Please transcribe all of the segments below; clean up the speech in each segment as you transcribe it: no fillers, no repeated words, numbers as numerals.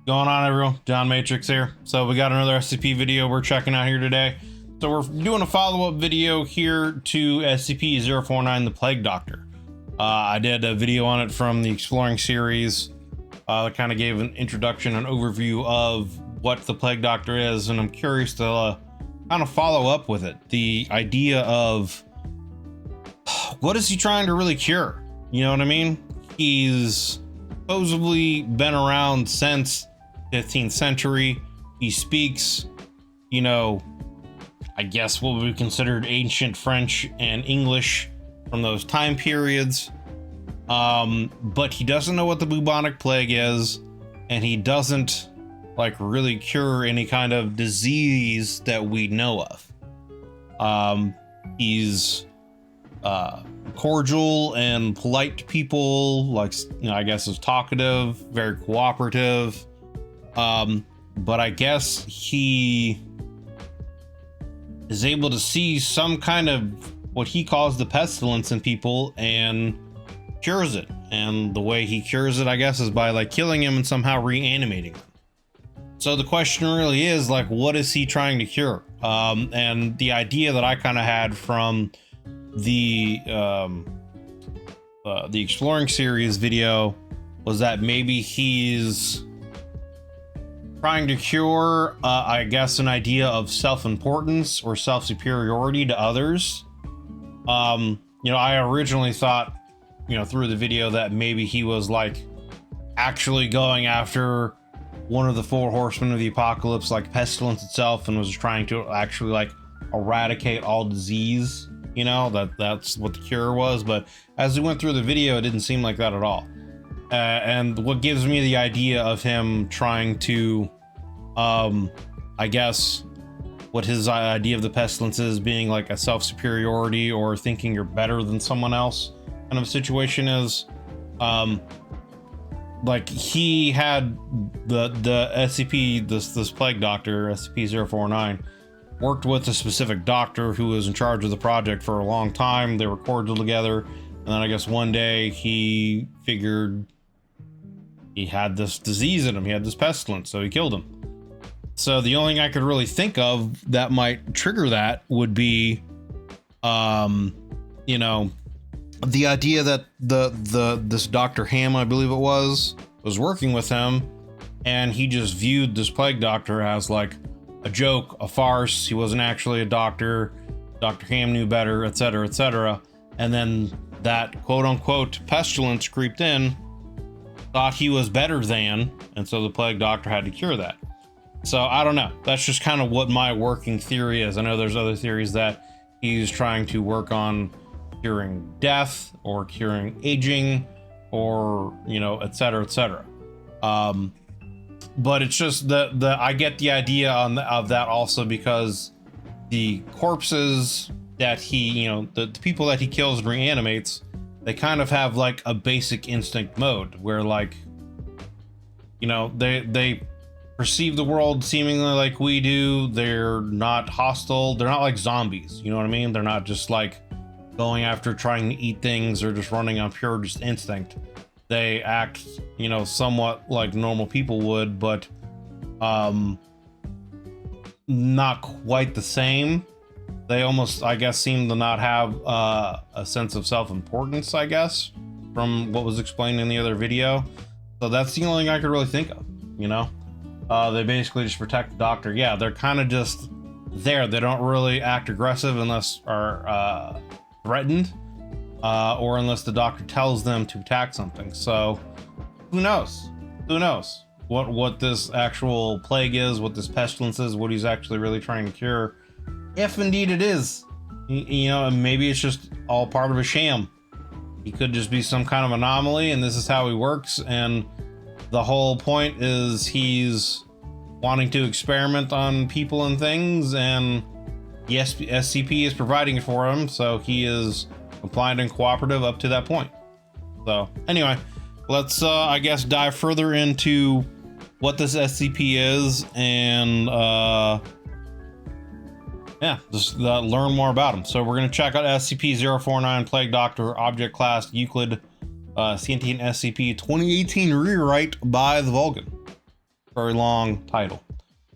Going on, everyone? John Matrix here. So we got another SCP video we're checking out here today. So we're doing a follow-up video here to SCP-049 the Plague Doctor. I did a video on it from the Exploring series that kind of gave an introduction and overview of what the Plague Doctor is, and I'm curious to kind of follow up with it. The idea of what is he trying to really cure? You know what I mean? He's supposedly been around since 15th century. He speaks, you know, I guess what would be considered ancient French and English from those time periods. But he doesn't know what the bubonic plague is, and he doesn't like really cure any kind of disease that we know of. He's cordial and polite to people, like, you know, I guess is talkative, very cooperative. But I guess he is able to see some kind of what he calls the pestilence in people and cures it. And the way he cures it, I guess, is by like killing him and somehow reanimating him. So the question really is, like, what is he trying to cure? And the idea that I kind of had from the Exploring series video was that maybe he's trying to cure, I guess, an idea of self-importance or self-superiority to others. You know, I originally thought, you know, through the video that maybe he was like actually going after one of the four horsemen of the apocalypse, like pestilence itself, and was trying to actually like eradicate all disease. You know, that's what the cure was. But as we went through the video, it didn't seem like that at all. And what gives me the idea of him trying to, I guess, what his idea of the pestilence is being like a self-superiority or thinking you're better than someone else kind of situation is, like he had the SCP, this Plague Doctor, SCP-049, worked with a specific doctor who was in charge of the project for a long time. They were cordial together, and then I guess one day he figured he had this disease in him, he had this pestilence, so he killed him. So the only thing I could really think of that might trigger that would be, you know, the idea that this Dr. Ham, I believe it was working with him, and he just viewed this Plague Doctor as like a joke, a farce. He wasn't actually a doctor. Dr. Ham knew better, etc., etc. And then that quote-unquote pestilence creeped in, thought he was better than, and so the Plague Doctor had to cure that. So I don't know. That's just kind of what my working theory is. I know there's other theories that he's trying to work on curing death or curing aging or, you know, etc., etc. But it's just the I get the idea of that also because the corpses that he, you know, the people that he kills and reanimates, they kind of have like a basic instinct mode where, like, you know, they perceive the world seemingly like we do. They're not hostile. They're not like zombies. You know what I mean? They're not just like going after trying to eat things or just running on pure just instinct. They act, you know, somewhat like normal people would, but not quite the same. They almost, I guess, seem to not have a sense of self-importance, I guess, from what was explained in the other video. So that's the only thing I could really think of, you know? They basically just protect the doctor. Yeah, they're kind of just there. They don't really act aggressive unless are threatened, or unless the doctor tells them to attack something. So who knows? Who knows what this actual plague is, what this pestilence is, what he's actually really trying to cure, if indeed it is. You know, maybe it's just all part of a sham. He could just be some kind of anomaly, and this is how he works, and the whole point is he's wanting to experiment on people and things, and the SCP is providing it for him, so he is compliant and cooperative up to that point. So anyway, let's I guess dive further into what this SCP is, and yeah, just learn more about him. So we're going to check out SCP-049 Plague Doctor, Object Class Euclid, Sentient SCP 2018 rewrite by the Volgun. very long title.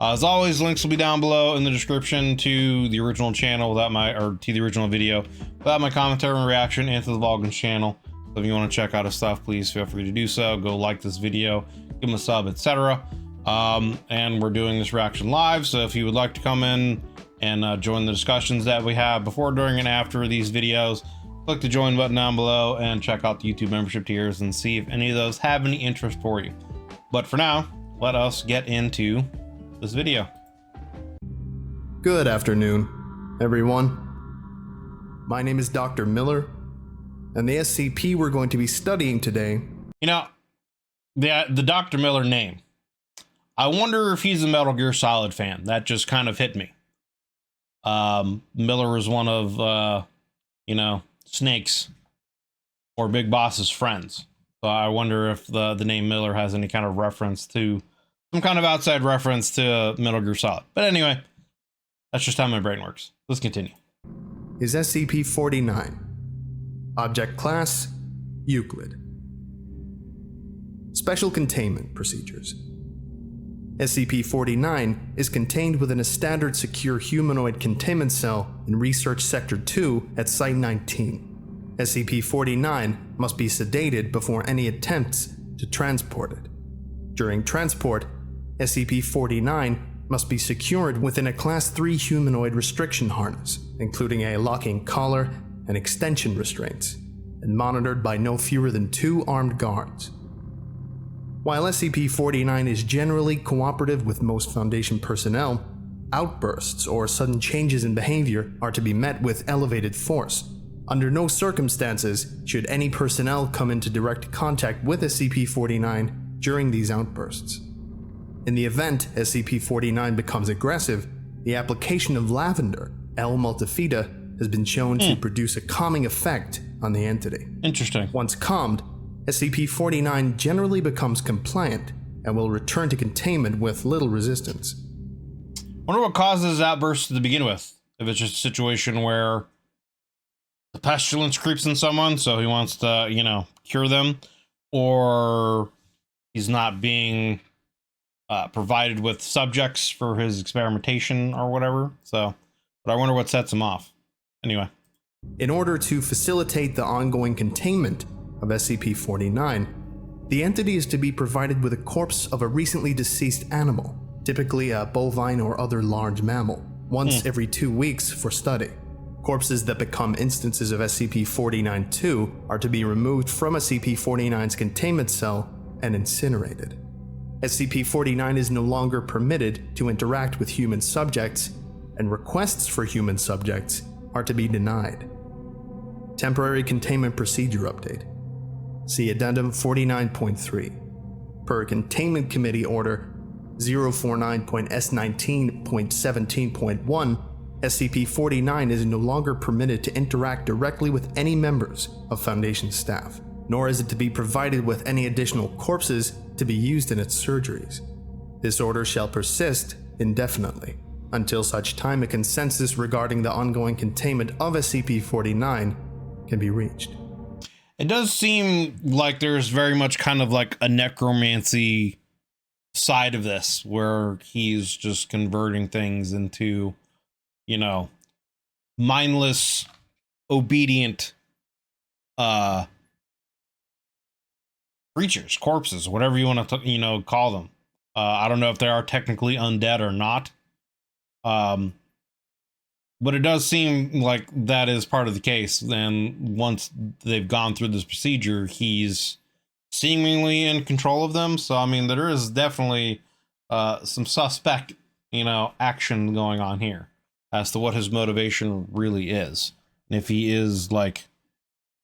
As always, links will be down below in the description to the original channel to the original video without my commentary and reaction, and to the Volgun channel. So if you want to check out his stuff, please feel free to do so. Go like this video, give him a sub, etc. And we're doing this reaction live, so if you would like to come in and join the discussions that we have before, during, and after these videos, click the join button down below and check out the YouTube membership tiers and see if any of those have any interest for you. But for now, let us get into this video. Good afternoon, everyone. My name is Dr. Miller, and the SCP we're going to be studying today... You know, the Dr. Miller name. I wonder if he's a Metal Gear Solid fan. That just kind of hit me. Miller is one of, you know, Snake's or Big Boss's friends. So I wonder if the name Miller has any kind of reference to some kind of outside reference to Metal Gear Solid. But anyway, that's just how my brain works. Let's continue. Is SCP-49. Object Class, Euclid. Special Containment Procedures. SCP-49 is contained within a standard secure humanoid containment cell in Research Sector 2 at Site 19. SCP-49 must be sedated before any attempts to transport it. During transport, SCP-49 must be secured within a Class 3 humanoid restriction harness, including a locking collar and extension restraints, and monitored by no fewer than 2 armed guards. While SCP-49 is generally cooperative with most Foundation personnel, outbursts or sudden changes in behavior are to be met with elevated force. Under no circumstances should any personnel come into direct contact with SCP-49 during these outbursts. In the event SCP-49 becomes aggressive, the application of lavender, L-multifida, has been shown to produce a calming effect on the entity. Interesting. Once calmed, SCP-49 generally becomes compliant and will return to containment with little resistance. Wonder what causes outbursts to begin with. If it's just a situation where the pestilence creeps in someone, so he wants to, you know, cure them, or he's not being provided with subjects for his experimentation or whatever. So, but I wonder what sets him off. Anyway. In order to facilitate the ongoing containment of SCP-49, the entity is to be provided with a corpse of a recently deceased animal, typically a bovine or other large mammal, once every 2 weeks for study. Corpses that become instances of SCP-49-2 are to be removed from SCP-49's containment cell and incinerated. SCP-49 is no longer permitted to interact with human subjects, and requests for human subjects are to be denied. Temporary Containment Procedure Update. See Addendum 49.3. Per Containment Committee Order 049.S19.17.1, SCP-49 is no longer permitted to interact directly with any members of Foundation staff, nor is it to be provided with any additional corpses to be used in its surgeries. This order shall persist indefinitely, until such time a consensus regarding the ongoing containment of SCP-49 can be reached. It does seem like there's very much kind of like a necromancy side of this, where he's just converting things into, you know, mindless, obedient creatures, corpses, whatever you want to, you know, call them. I don't know if they are technically undead or not. But it does seem like that is part of the case. And once they've gone through this procedure, he's seemingly in control of them. So, I mean, there is definitely some suspect, you know, action going on here as to what his motivation really is. And if he is like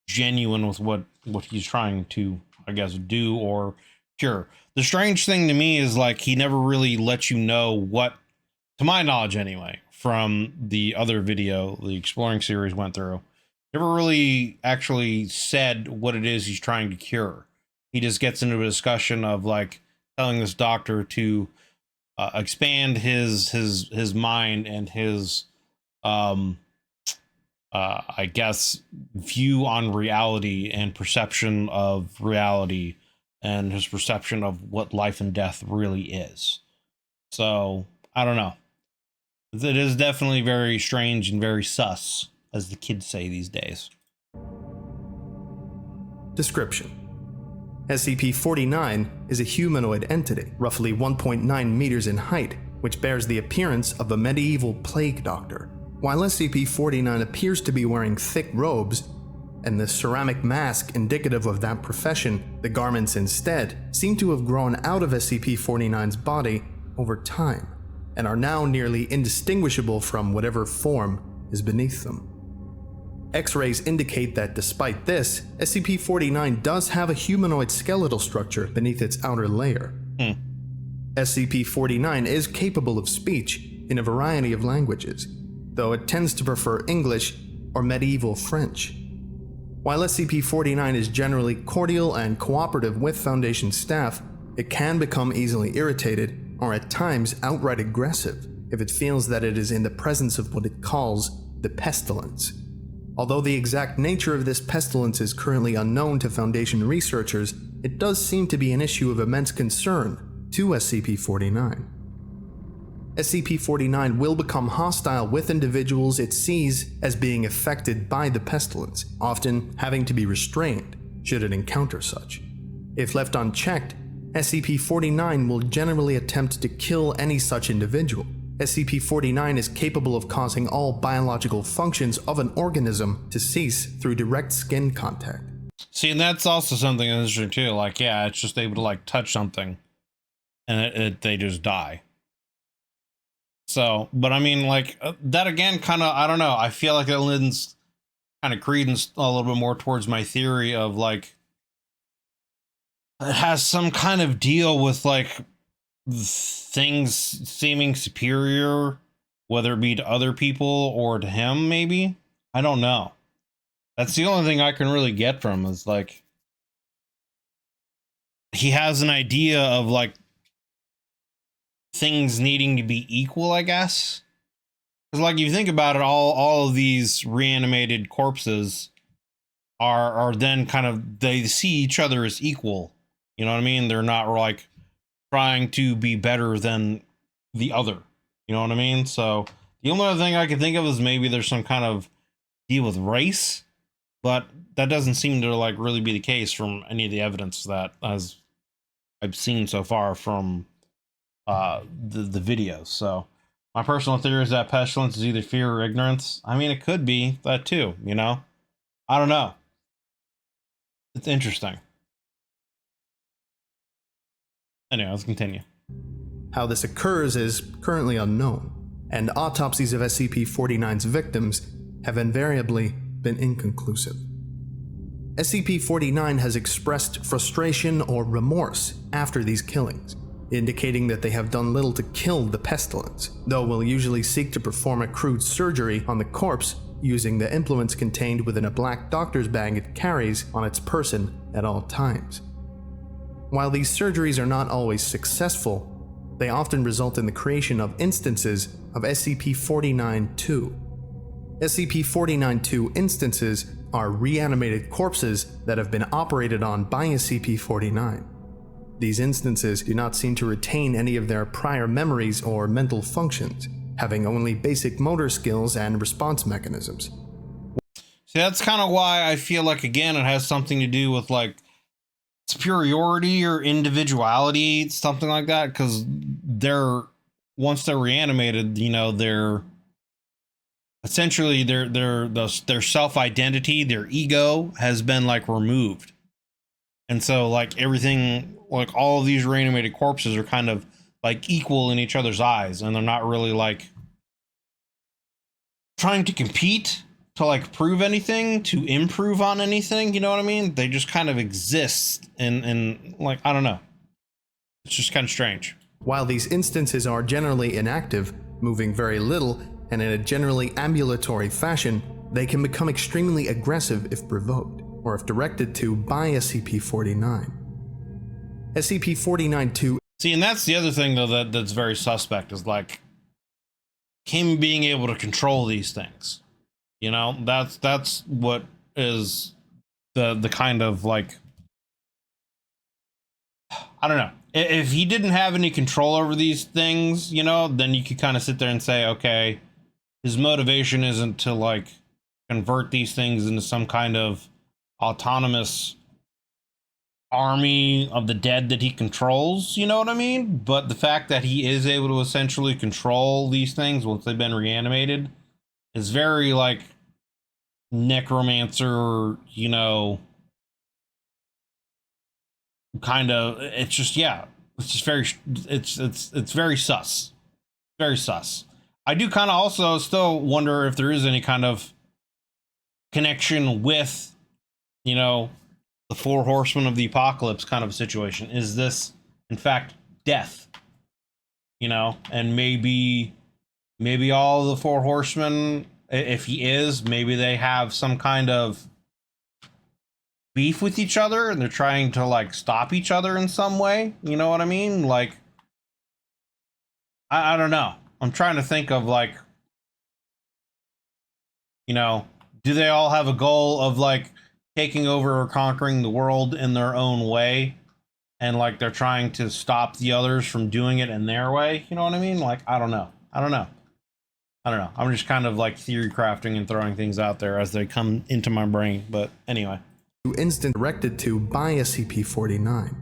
genuine with what he's trying to, I guess, do or cure. The strange thing to me is like he never really lets you know what, to my knowledge anyway, from the other video the exploring series went through, never really actually said what it is he's trying to cure. He just gets into a discussion of like telling this doctor to expand his mind and his I guess view on reality and perception of reality, and his perception of what life and death really is. So I don't know. It is definitely very strange and very sus, as the kids say these days. Description: SCP-49 is a humanoid entity, roughly 1.9 meters in height, which bears the appearance of a medieval plague doctor. While SCP-49 appears to be wearing thick robes, and the ceramic mask indicative of that profession, the garments instead seem to have grown out of SCP-49's body over time, and are now nearly indistinguishable from whatever form is beneath them. X-rays indicate that despite this, SCP-49 does have a humanoid skeletal structure beneath its outer layer. SCP-49 is capable of speech in a variety of languages, though it tends to prefer English or medieval French. While SCP-49 is generally cordial and cooperative with Foundation staff, it can become easily irritated or at times outright aggressive if it feels that it is in the presence of what it calls the pestilence. Although the exact nature of this pestilence is currently unknown to Foundation researchers, it does seem to be an issue of immense concern to SCP-49. SCP-49 will become hostile with individuals it sees as being affected by the pestilence, often having to be restrained should it encounter such. If left unchecked, SCP-49 will generally attempt to kill any such individual. SCP-49 is capable of causing all biological functions of an organism to cease through direct skin contact. See, and that's also something interesting too. Like, yeah, it's just able to like touch something and they just die. So, but I mean, like that again, kind of, I don't know. I feel like it lends kind of credence a little bit more towards my theory of like, it has some kind of deal with like things seeming superior, whether it be to other people or to him, maybe. I don't know. That's the only thing I can really get from is like, he has an idea of like things needing to be equal, I guess. Because like you think about it, all of these reanimated corpses are then kind of, they see each other as equal. You know what I mean? They're not like trying to be better than the other. You know what I mean? So the only other thing I can think of is maybe there's some kind of deal with race, but that doesn't seem to like really be the case from any of the evidence that as I've seen so far from the videos. So my personal theory is that pestilence is either fear or ignorance. I mean, it could be that too, you know? I don't know. It's interesting. Anyway, let's continue. How this occurs is currently unknown, and autopsies of SCP-49's victims have invariably been inconclusive. SCP-49 has expressed frustration or remorse after these killings, indicating that they have done little to kill the pestilence, though will usually seek to perform a crude surgery on the corpse using the implements contained within a black doctor's bag it carries on its person at all times. While these surgeries are not always successful, they often result in the creation of instances of SCP-49-2. SCP-49-2 instances are reanimated corpses that have been operated on by SCP-49. These instances do not seem to retain any of their prior memories or mental functions, having only basic motor skills and response mechanisms. See, that's kind of why I feel like, again, it has something to do with like superiority or individuality, something like that, because once they're reanimated, you know, they're essentially their self-identity, their ego has been like removed. And so like everything, like all of these reanimated corpses are kind of like equal in each other's eyes, and they're not really like trying to compete to like prove anything, to improve on anything, you know what I mean? They just kind of exist and like, I don't know. It's just kind of strange. While these instances are generally inactive, moving very little, and in a generally ambulatory fashion, they can become extremely aggressive if provoked, or if directed to by SCP-49. SCP-49-2. See, and that's the other thing though that's very suspect, is like him being able to control these things. You know, that's what is the kind of like I don't know. If he didn't have any control over these things, you know, then you could kind of sit there and say, okay, his motivation isn't to like convert these things into some kind of autonomous army of the dead that he controls, you know what I mean? But the fact that he is able to essentially control these things once they've been reanimated is very like necromancer, you know, kind of. It's just, yeah, it's just very, it's very sus, very sus. I do kind of also still wonder if there is any kind of connection with, you know, the four horsemen of the apocalypse kind of situation. Is this in fact death, you know? And maybe all the four horsemen, if he is, maybe they have some kind of beef with each other and they're trying to like stop each other in some way, you know what I mean? Like, I don't know, I'm trying to think of like, you know, do they all have a goal of like taking over or conquering the world in their own way, and like they're trying to stop the others from doing it in their way, you know what I mean? Like, I don't know, I'm just kind of like theory crafting and throwing things out there as they come into my brain. But anyway, instance directed to by SCP-49.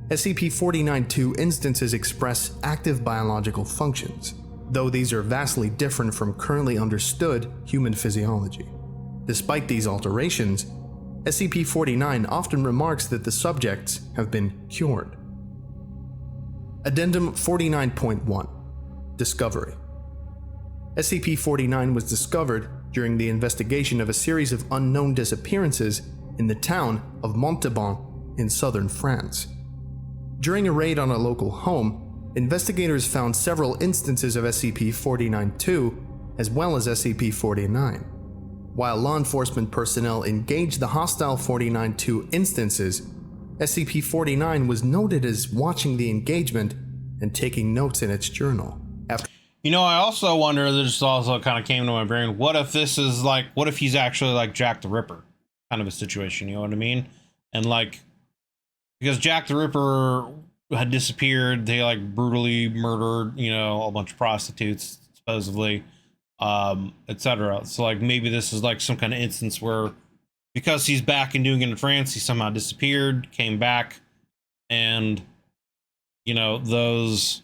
SCP-49-2 instances express active biological functions, though these are vastly different from currently understood human physiology. Despite these alterations, SCP-49 often remarks that the subjects have been cured. Addendum 49.1 Discovery. SCP-49 was discovered during the investigation of a series of unknown disappearances in the town of Montauban in southern France. During a raid on a local home, investigators found several instances of SCP-49-2 as well as SCP-49. While law enforcement personnel engaged the hostile 49-2 instances, SCP-49 was noted as watching the engagement and taking notes in its journal. You know, I also wonder, this also kind of came to my brain, what if this is like, what if he's actually like Jack the Ripper kind of a situation, you know what I mean? And like, because Jack the Ripper had disappeared, they like brutally murdered, you know, a bunch of prostitutes, supposedly, etc. So like maybe this is like some kind of instance where because he's back and doing it in France, he somehow disappeared, came back, and you know, those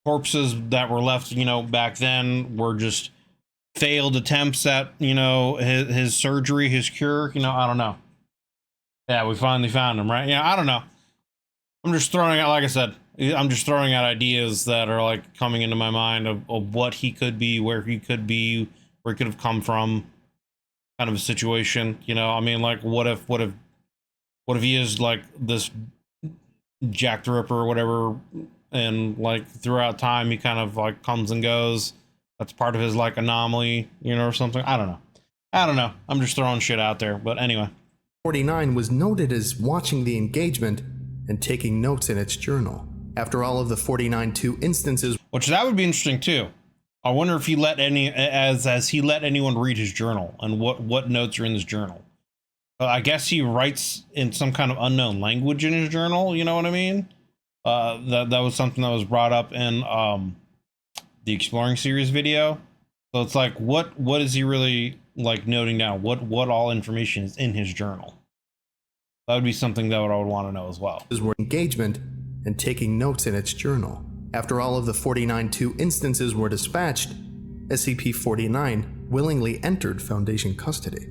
corpses that were left, you know, back then were just failed attempts at, you know, his surgery, his cure, you know, I don't know. Yeah, we finally found him, right? Yeah, I don't know. I'm just throwing out, like I said, I'm just throwing out ideas that are like coming into my mind of what he could be, where he could be, where he could have come from, kind of a situation, you know. I mean, like, what if he is like this Jack the Ripper or whatever, and like throughout time he kind of like comes and goes. That's part of his like anomaly, you know, or something. I don't know. I'm just throwing shit out there. But anyway, 49 was noted as watching the engagement and taking notes in its journal. After all of the 49-2 instances, which that would be interesting too. I wonder if he let he let anyone read his journal and what notes are in his journal. I guess he writes in some kind of unknown language in his journal. You know what I mean? That was something that was brought up in the Exploring Series video. So it's like, what is he really like noting down? What all information is in his journal? That would be something that I would want to know as well. Were engagement and taking notes in its journal. After all of the 49-2 instances were dispatched, SCP-49 willingly entered Foundation custody.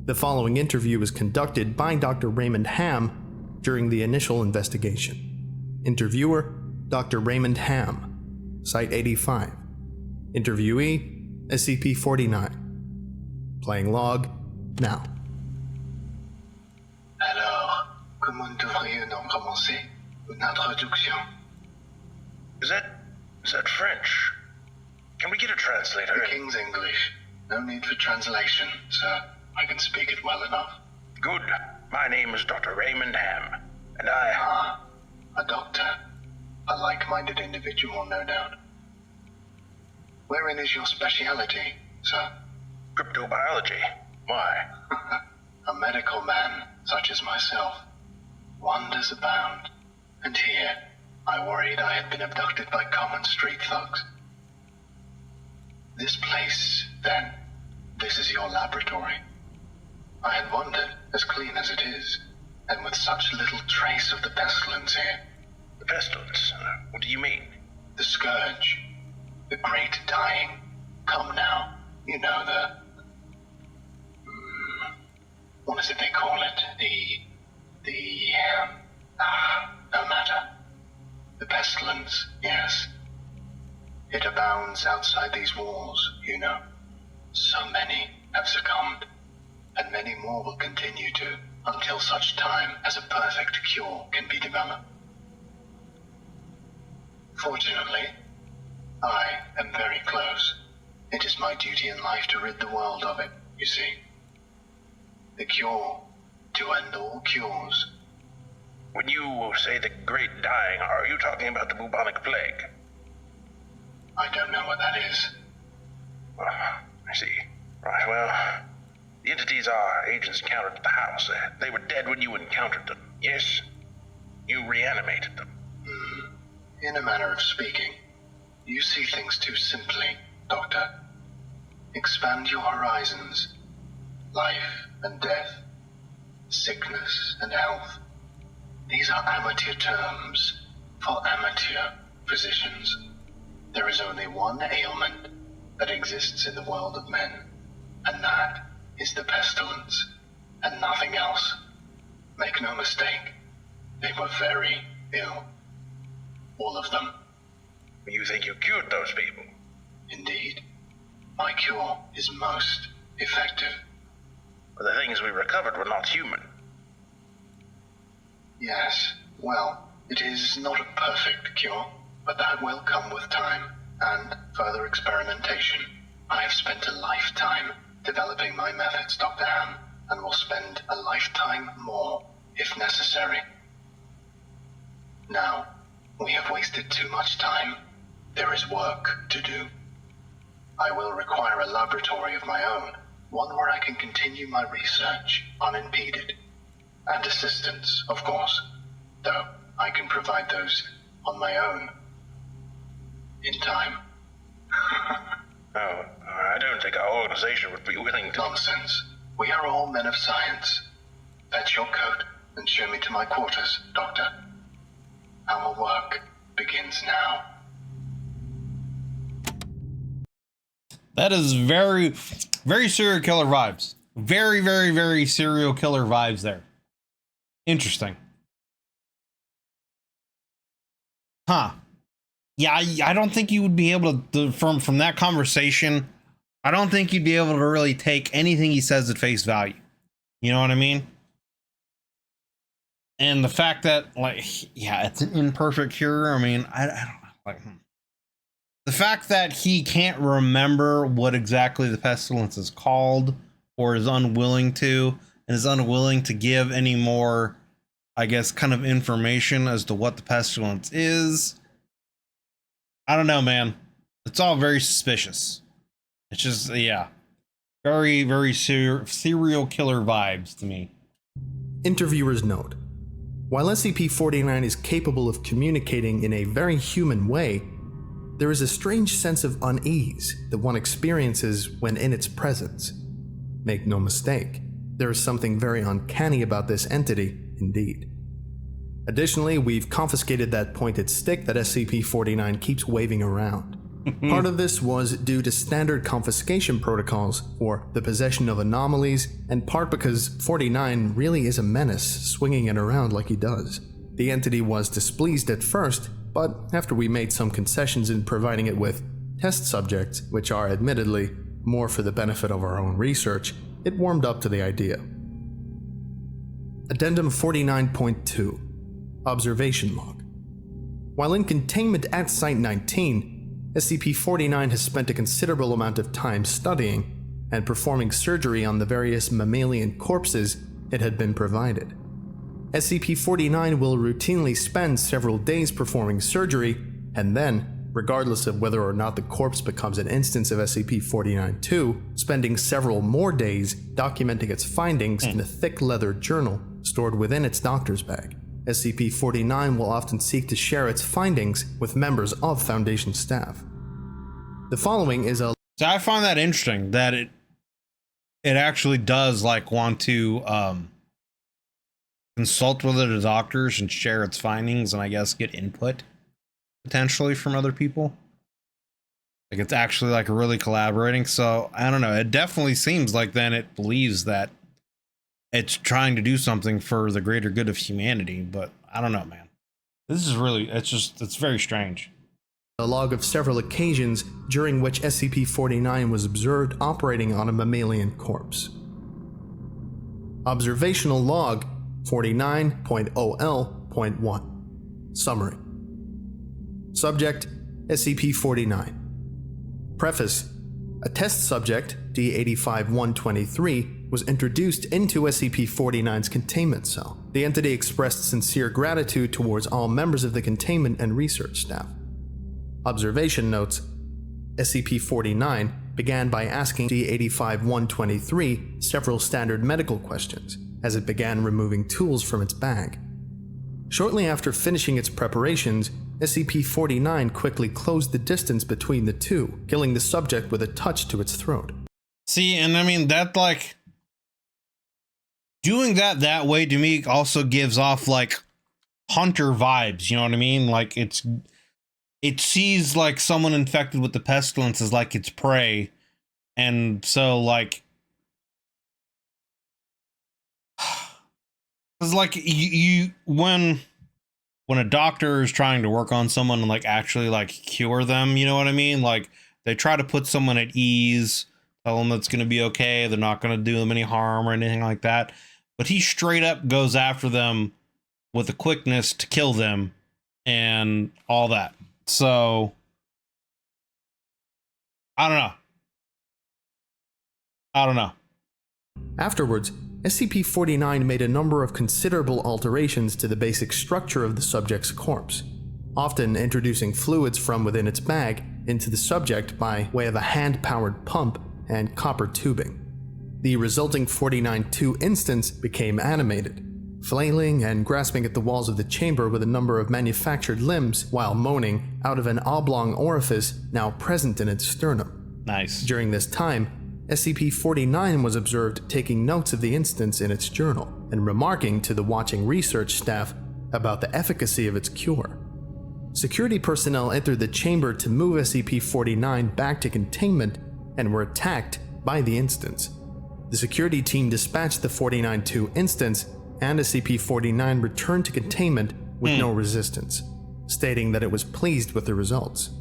The following interview was conducted by Dr. Raymond Ham during the initial investigation. Interviewer, Dr. Raymond Ham, Site 85. Interviewee, SCP-49. Playing log, now. Alors, comment devrions-nous commencer une introduction? Is that French? Can we get a translator? The King's English. No need for translation, sir. I can speak it well enough. Good. My name is Dr. Raymond Ham, and I... Ah, a doctor. A like-minded individual, no doubt. Wherein is your speciality, sir? Cryptobiology. Why? A medical man, such as myself. wonders abound. And here, I worried I had been abducted by common street thugs. This place, then, this is your laboratory. I had wondered, as clean as it is, and with such little trace of the pestilence here. The pestilence? What do you mean? The scourge. The great dying. Come now. You know the... what is it they call it? No matter. The pestilence, yes. It abounds outside these walls, you know. So many have succumbed, and many more will continue to, until such time as a perfect cure can be developed. Fortunately, I am very close. It is my duty in life to rid the world of it, you see. The cure, to end all cures. When you say the great dying, are you talking about the bubonic plague? I don't know what that is. I see. Right, well, the entities our agents encountered at the house, they were dead when you encountered them, yes? You reanimated them. In a manner of speaking, you see things too simply, Doctor. Expand your horizons. Life and death, sickness and health. These are amateur terms for amateur physicians. There is only one ailment that exists in the world of men, and that is the pestilence, and nothing else. Make no mistake, they were very ill. All of them. You think you cured those people? Indeed. My cure is most effective. But the things we recovered were not human. Yes, well, it is not a perfect cure, but that will come with time and further experimentation. I have spent a lifetime developing my methods, Dr. Ham, and will spend a lifetime more, if necessary. Now, we have wasted too much time. There is work to do. I will require a laboratory of my own, one where I can continue my research unimpeded. And assistance, of course, though I can provide those on my own. In time. Oh, I don't think our organization would be willing to... Nonsense. We are all men of science. Fetch your coat and show me to my quarters, Doctor. Our work begins now. That is very, very serial killer vibes. Very, very, very serial killer vibes there. Interesting. Huh. Yeah, I don't think you would be able to, from that conversation, I don't think you'd be able to really take anything he says at face value. You know what I mean? And the fact that, like, yeah, it's an imperfect cure. I mean, I don't know. Like, the fact that he can't remember what exactly the pestilence is called, or is unwilling to, and is unwilling to give any more, I guess, kind of information as to what the pestilence is. I don't know, man. It's all very suspicious. It's just, yeah. Very, very serial killer vibes to me. Interviewer's note. While SCP-49 is capable of communicating in a very human way, there is a strange sense of unease that one experiences when in its presence. Make no mistake, there is something very uncanny about this entity, indeed. Additionally, we've confiscated that pointed stick that SCP-49 keeps waving around. Part of this was due to standard confiscation protocols for the possession of anomalies, and part because 49 really is a menace swinging it around like he does. The entity was displeased at first, but after we made some concessions in providing it with test subjects, which are admittedly more for the benefit of our own research, it warmed up to the idea. Addendum 49.2 Observation Log. While in containment at Site-19, SCP-49 has spent a considerable amount of time studying and performing surgery on the various mammalian corpses it had been provided. SCP-49 will routinely spend several days performing surgery, and then, regardless of whether or not the corpse becomes an instance of SCP-49-2, spending several more days documenting its findings in a thick leather journal stored within its doctor's bag. SCP-49 will often seek to share its findings with members of Foundation staff. The following is a So I find that interesting that it actually does like want to consult with the doctors and share its findings, and I guess get input potentially from other people. Like it's actually like really collaborating. So I don't know. It definitely seems like then it believes that it's trying to do something for the greater good of humanity, but I don't know, man. This is really, it's very strange. a log of several occasions during which SCP-49 was observed operating on a mammalian corpse. Observational Log 49.0L.1 Summary. Subject: SCP-49. Preface: a test subject, D-85-123, was introduced into SCP-49's containment cell. The entity expressed sincere gratitude towards all members of the containment and research staff. Observation notes: SCP-49 began by asking D-85-123 several standard medical questions as it began removing tools from its bag. Shortly after finishing its preparations, SCP-49 quickly closed the distance between the two, killing the subject with a touch to its throat. See, and I mean, that like doing that way to me also gives off like hunter vibes, you know what I mean? Like it sees like someone infected with the pestilence as like its prey. And so like, it's like you when a doctor is trying to work on someone and like actually like cure them, you know what I mean? Like they try to put someone at ease, tell them it's going to be okay, they're not going to do them any harm or anything like that. But he straight up goes after them with a quickness to kill them and all that. So I don't know. Afterwards, SCP-49 made a number of considerable alterations to the basic structure of the subject's corpse, often introducing fluids from within its bag into the subject by way of a hand-powered pump and copper tubing. The resulting 49-2 instance became animated, flailing and grasping at the walls of the chamber with a number of manufactured limbs while moaning out of an oblong orifice now present in its sternum. Nice. During this time, SCP-49 was observed taking notes of the instance in its journal and remarking to the watching research staff about the efficacy of its cure. Security personnel entered the chamber to move SCP-49 back to containment and were attacked by the instance. The security team dispatched the 49-2 instance, and SCP-49 returned to containment with no resistance, stating that it was pleased with the results.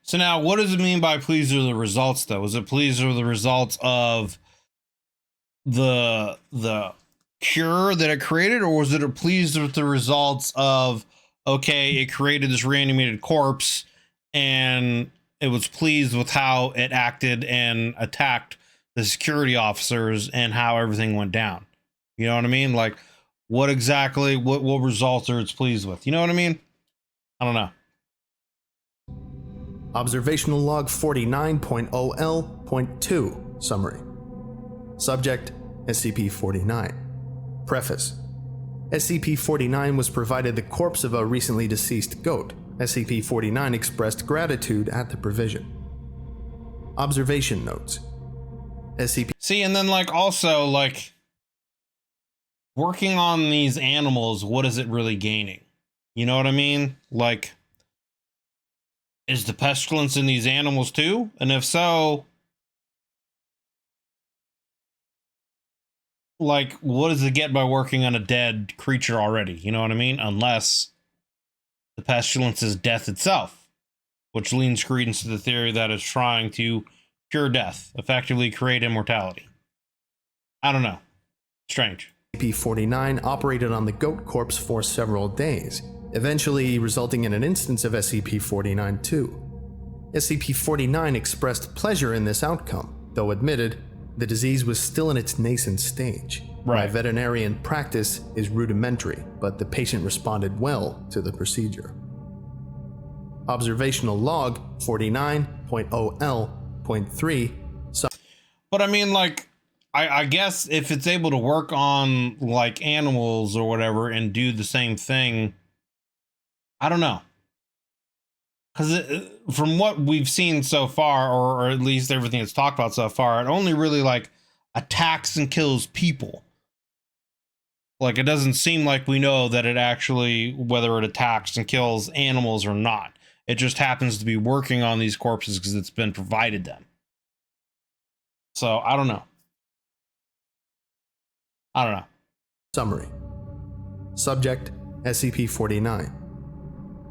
So now, what does it mean by pleased with the results, though? Is it pleased with the results of the cure that it created, or was it pleased with the results of, okay, it created this reanimated corpse, and it was pleased with how it acted and attacked the security officers and how everything went down? You know what I mean? Like, what exactly, what results are it's pleased with? You know what I mean? I don't know. Observational Log 49.0L.2 Summary. Subject: SCP-49. Preface: SCP-49 was provided the corpse of a recently deceased goat. SCP-49 expressed gratitude at the provision. Observation notes: SCP. See, and then like also like working on these animals, what is it really gaining? You know what I mean? Like, is the pestilence in these animals too? And if so, like, what does it get by working on a dead creature already? You know what I mean? Unless the pestilence is death itself, which leans credence to the theory that it's trying to cure death, effectively create immortality. I don't know. Strange. SCP-49 operated on the goat corpse for several days, eventually resulting in an instance of SCP-49-2. SCP-49 expressed pleasure in this outcome, though admitted the disease was still in its nascent stage. Right. Veterinarian practice is rudimentary, but the patient responded well to the procedure. Observational Log 49.0L.3. But I mean, like, I guess if it's able to work on like animals or whatever and do the same thing, I don't know. Because from what we've seen so far, or at least everything that's talked about so far, it only really like attacks and kills people. Like, it doesn't seem like we know that it actually, whether it attacks and kills animals or not. It just happens to be working on these corpses because it's been provided them. So, I don't know. Summary. Subject, SCP-49.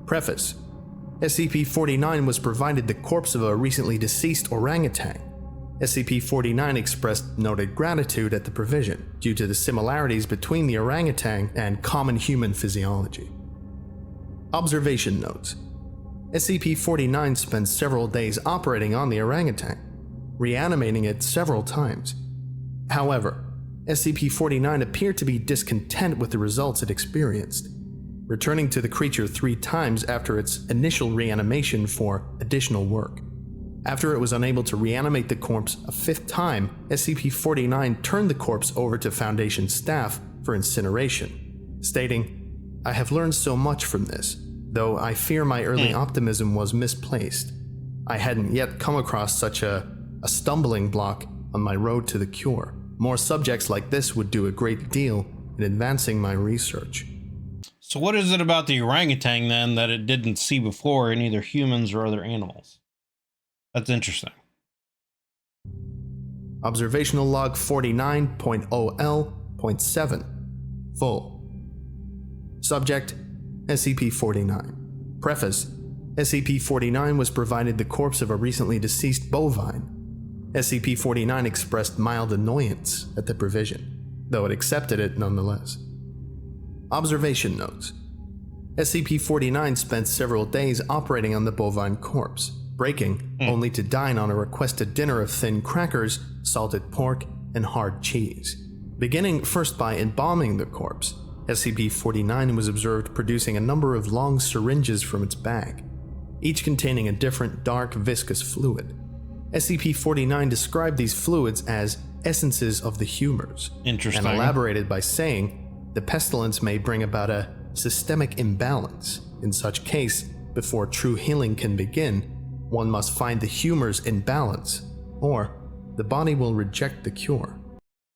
Preface. SCP-49 was provided the corpse of a recently deceased orangutan. SCP-49 expressed noted gratitude at the provision due to the similarities between the orangutan and common human physiology. Observation notes. SCP-49 spent several days operating on the orangutan, reanimating it several times. However, SCP-49 appeared to be discontent with the results it experienced, returning to the creature 3 times after its initial reanimation for additional work. After it was unable to reanimate the corpse a 5th time, SCP-49 turned the corpse over to Foundation staff for incineration, stating, "I have learned so much from this, though I fear my early optimism was misplaced. I hadn't yet come across such a stumbling block on my road to the cure. More subjects like this would do a great deal in advancing my research." So what is it about the orangutan then that it didn't see before in either humans or other animals? That's interesting. Observational Log 49.0L.7. Full. Subject, SCP-49. Preface. SCP-49 was provided the corpse of a recently deceased bovine. SCP-49 expressed mild annoyance at the provision, though it accepted it nonetheless. Observation notes. SCP-49 spent several days operating on the bovine corpse, breaking only to dine on a requested dinner of thin crackers, salted pork, and hard cheese. Beginning first by embalming the corpse, SCP-49 was observed producing a number of long syringes from its bag, each containing a different dark viscous fluid. SCP-49 described these fluids as essences of the humors, Interesting. and elaborated by saying, "The pestilence may bring about a systemic imbalance. In such case, before true healing can begin, one must find the humors in balance, or the body will reject the cure."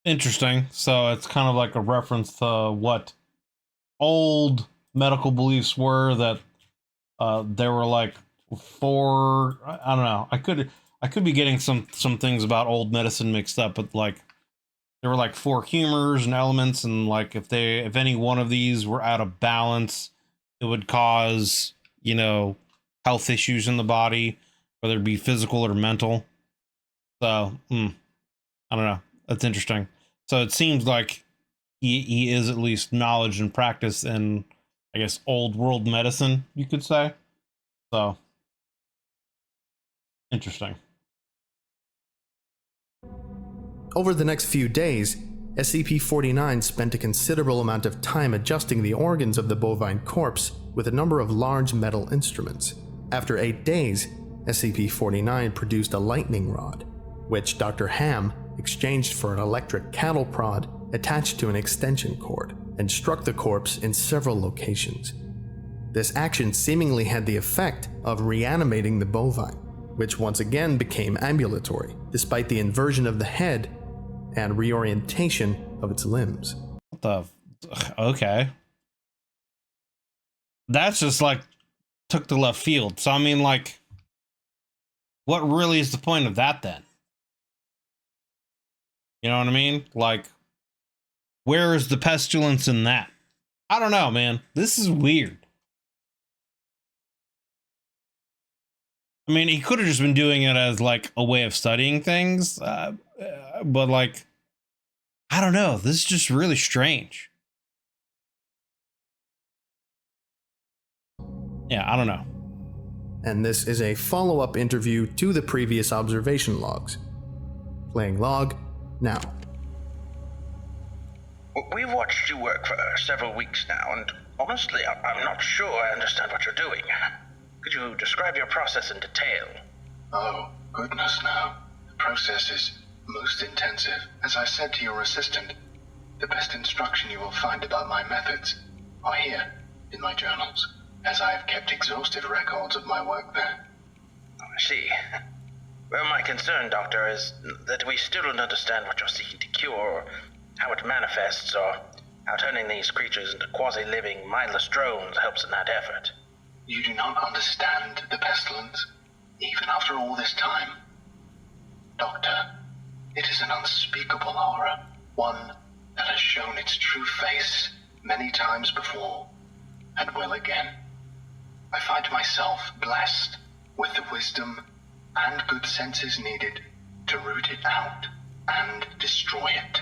Interesting. So it's kind of like a reference to what old medical beliefs were, that there were like 4, I don't know. I could be getting some things about old medicine mixed up, but like there were like 4 humors and elements, and like if any one of these were out of balance, it would cause, health issues in the body, whether it be physical or mental. So, I don't know. That's interesting. So it seems like he is at least knowledge and practice in, I guess, old world medicine, you could say. So, interesting. Over the next few days, SCP-49 spent a considerable amount of time adjusting the organs of the bovine corpse with a number of large metal instruments. After 8 days, SCP-49 produced a lightning rod, which Dr. Ham exchanged for an electric cattle prod attached to an extension cord, and struck the corpse in several locations. This action seemingly had the effect of reanimating the bovine, which once again became ambulatory, despite the inversion of the head and reorientation of its limbs. What the? Okay. That's just like took the left field. So I mean, like, what really is the point of that then? You know what I mean? Like, where is the pestilence in that? I don't know, man. This is weird. I mean, he could have just been doing it as like a way of studying things, but like, I don't know. This is just really strange. Yeah, I don't know. And this is a follow-up interview to the previous observation logs. Playing log now. We've watched you work for several weeks now, and honestly, I'm not sure I understand what you're doing. Could you describe your process in detail? Oh, goodness no. The process is Most intensive. As I said to your assistant, the best instruction you will find about my methods are here, in my journals, as I have kept exhaustive records of my work there. I see. Well, my concern, Doctor, is that we still don't understand what you're seeking to cure, or how it manifests, or how turning these creatures into quasi-living, mindless drones helps in that effort. You do not understand the pestilence, even after all this time. Doctor, it is an unspeakable horror, one that has shown its true face many times before, and will again. I find myself blessed with the wisdom and good senses needed to root it out and destroy it.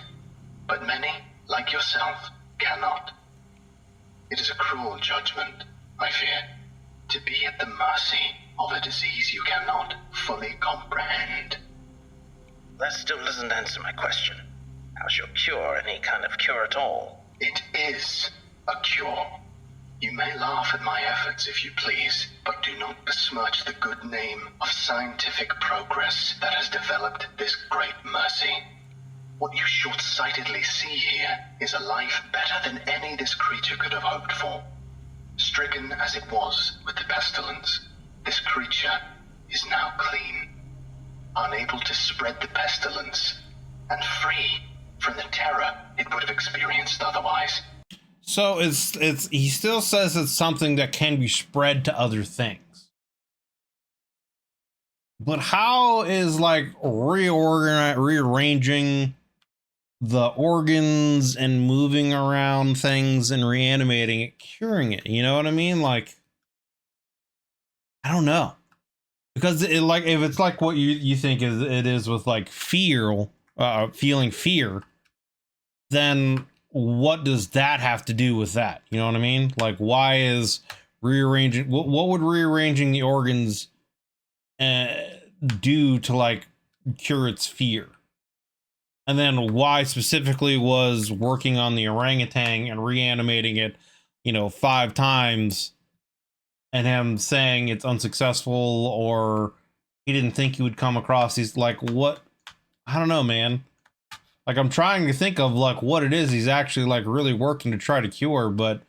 But many, like yourself, cannot. It is a cruel judgment, I fear, to be at the mercy of a disease you cannot fully comprehend. That still doesn't answer my question. How's your cure any kind of cure at all? It is a cure. You may laugh at my efforts if you please, but do not besmirch the good name of scientific progress that has developed this great mercy. What you short-sightedly see here is a life better than any this creature could have hoped for. Stricken as it was with the pestilence, this creature is now clean, unable to spread the pestilence, and free from the terror it would have experienced otherwise. So he still says it's something that can be spread to other things. But how is like rearranging the organs and moving around things and reanimating it, curing it? You know what I mean? Like, I don't know. Because it, like, if it's like what you think it is with like feeling fear, then what does that have to do with that? You know what I mean? Like, why is rearranging, what would rearranging the organs do to like cure its fear? And then why specifically was working on the orangutan and reanimating it, 5 times, and him saying it's unsuccessful, or he didn't think he would come across these, like, what? I don't know, man. Like, I'm trying to think of like what it is he's actually like really working to try to cure, but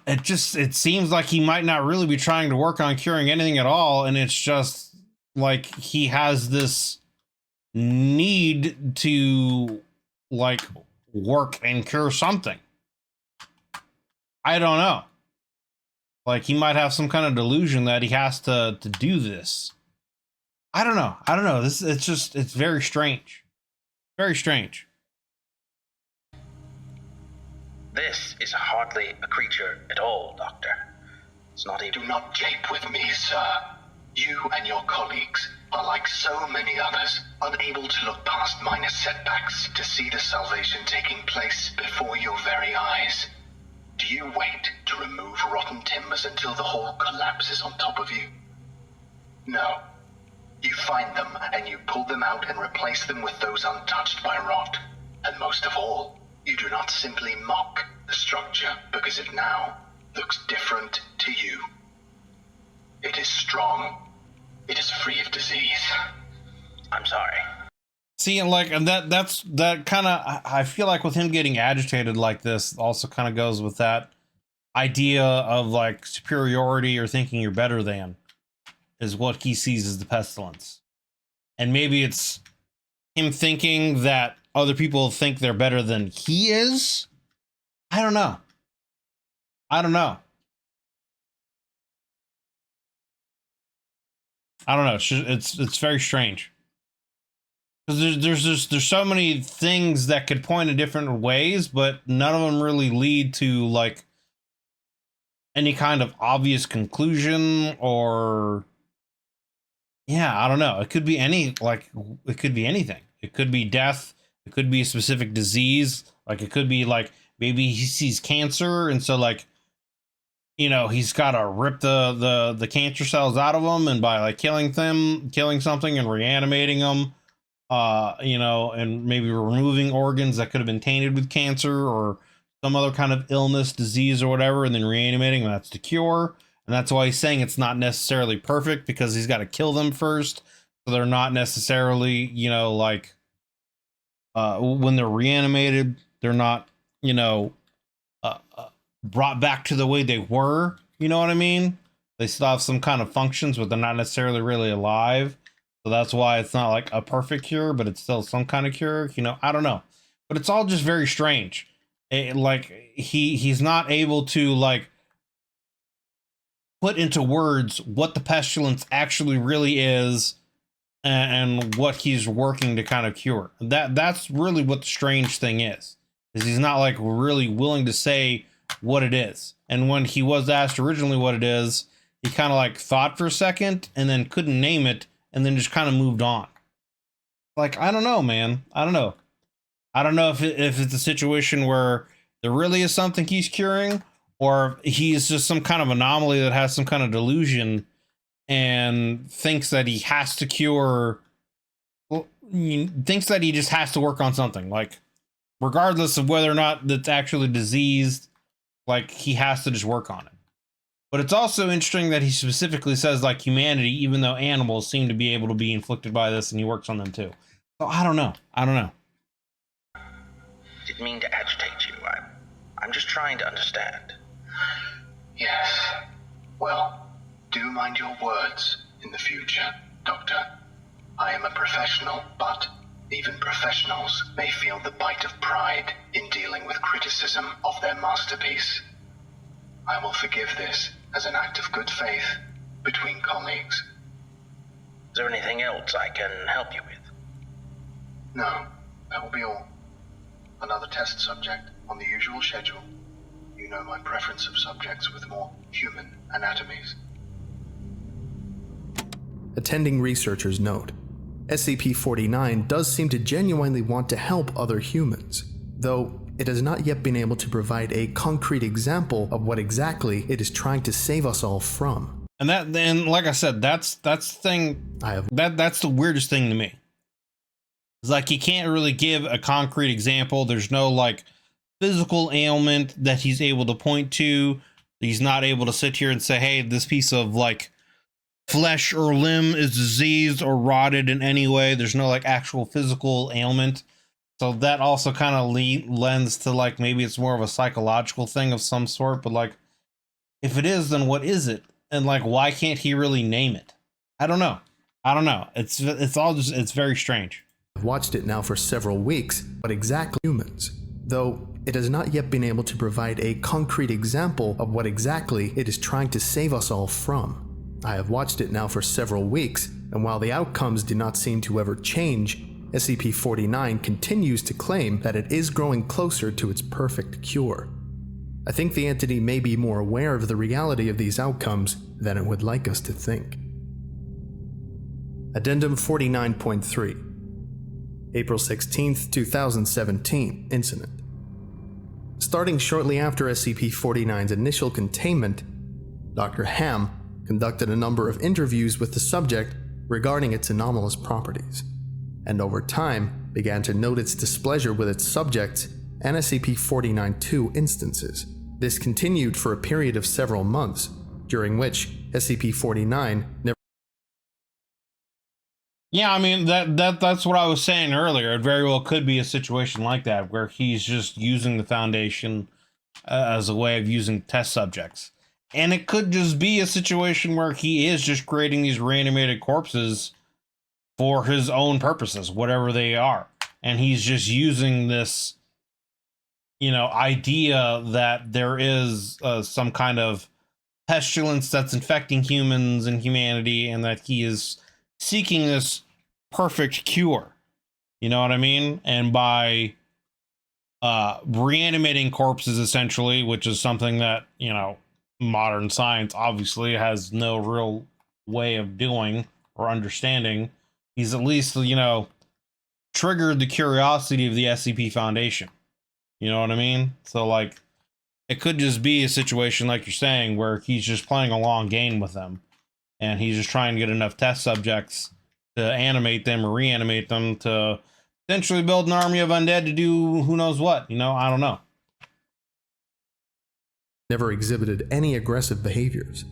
it seems like he might not really be trying to work on curing anything at all, and it's just like he has this need to like work and cure something. I don't know. Like, he might have some kind of delusion that he has to do this. I don't know. It's very strange. Very strange. This is hardly a creature at all, Doctor. It's not even... Do not jape with me, sir. You and your colleagues are like so many others, unable to look past minor setbacks to see the salvation taking place before your very eyes. Do you wait to remove rotten timbers until the whole collapses on top of you? No. You find them and you pull them out and replace them with those untouched by rot. And most of all, you do not simply mock the structure because it now looks different to you. It is strong. It is free of disease. I'm sorry. See, and like, and that kind of, I feel like with him getting agitated like this also kind of goes with that idea of like superiority or thinking you're better than is what he sees as the pestilence. And maybe it's him thinking that other people think they're better than he is. I don't know. It's very strange. Because there's so many things that could point in different ways, but none of them really lead to like any kind of obvious conclusion, or yeah, I don't know. It could be it could be anything. It could be death. It could be a specific disease. Like, it could be like, maybe he sees cancer, and so like, he's got to rip the cancer cells out of them, and by like killing something and reanimating them, and maybe removing organs that could have been tainted with cancer or some other kind of illness, disease, or whatever, and then reanimating them. That's the cure. And that's why he's saying it's not necessarily perfect, because he's got to kill them first. So they're not necessarily, like when they're reanimated, they're not, brought back to the way they were. You know what I mean? They still have some kind of functions, but they're not necessarily really alive. So that's why it's not like a perfect cure, but it's still some kind of cure. I don't know, but it's all just very strange. Like he's not able to like put into words what the pestilence actually really is and what he's working to kind of cure. That's really what the strange thing is he's not like really willing to say what it is. And when he was asked originally what it is, he kind of like thought for a second and then couldn't name it and then just kind of moved on. Like, I don't know, man. I don't know if it's a situation where there really is something he's curing, or he's just some kind of anomaly that has some kind of delusion and thinks that he has to cure, thinks that he just has to work on something, like regardless of whether or not that's actually diseased, like he has to just work on it. But it's also interesting that he specifically says like humanity, even though animals seem to be able to be inflicted by this, and he works on them too. So I don't know. Didn't mean to agitate you. I'm just trying to understand. Yes. Well, do mind your words in the future, Doctor. I am a professional, but even professionals may feel the bite of pride in dealing with criticism of their masterpiece. I will forgive this as an act of good faith between colleagues. Is there anything else I can help you with? No, that will be all. Another test subject on the usual schedule. You know my preference of subjects with more human anatomies. Attending researchers note, SCP-49 does seem to genuinely want to help other humans, though it has not yet been able to provide a concrete example of what exactly it is trying to save us all from. And then, like I said, that's the thing. That's the weirdest thing to me. It's like he can't really give a concrete example. There's no like physical ailment that he's able to point to. He's not able to sit here and say, hey, this piece of like flesh or limb is diseased or rotted in any way. There's no like actual physical ailment. So that also kind of lends to like maybe it's more of a psychological thing of some sort. But like, if it is, then what is it? And like, why can't he really name it? I don't know. It's all just, it's very strange. I've watched it now for several weeks, but exactly humans, though it has not yet been able to provide a concrete example of what exactly it is trying to save us all from. I have watched it now for several weeks, and while the outcomes do not seem to ever change, SCP-49 continues to claim that it is growing closer to its perfect cure. I think the entity may be more aware of the reality of these outcomes than it would like us to think. Addendum 49.3 April 16, 2017 Incident. Starting shortly after SCP-49's initial containment, Dr. Ham conducted a number of interviews with the subject regarding its anomalous properties, and over time began to note its displeasure with its subjects and SCP-49-2 instances. This continued for a period of several months, during which SCP-49 never... Yeah, I mean, that's what I was saying earlier. It very well could be a situation like that, where he's just using the Foundation as a way of using test subjects. And it could just be a situation where he is just creating these reanimated corpses for his own purposes, whatever they are. And he's just using this, idea that there is some kind of pestilence that's infecting humans and humanity, and that he is seeking this perfect cure. You know what I mean? And by reanimating corpses, essentially, which is something that, modern science obviously has no real way of doing or understanding, he's at least, triggered the curiosity of the SCP Foundation. You know what I mean? So, like, it could just be a situation, like you're saying, where he's just playing a long game with them. And he's just trying to get enough test subjects to animate them or reanimate them to potentially build an army of undead to do who knows what. I don't know. Never exhibited any aggressive behaviors.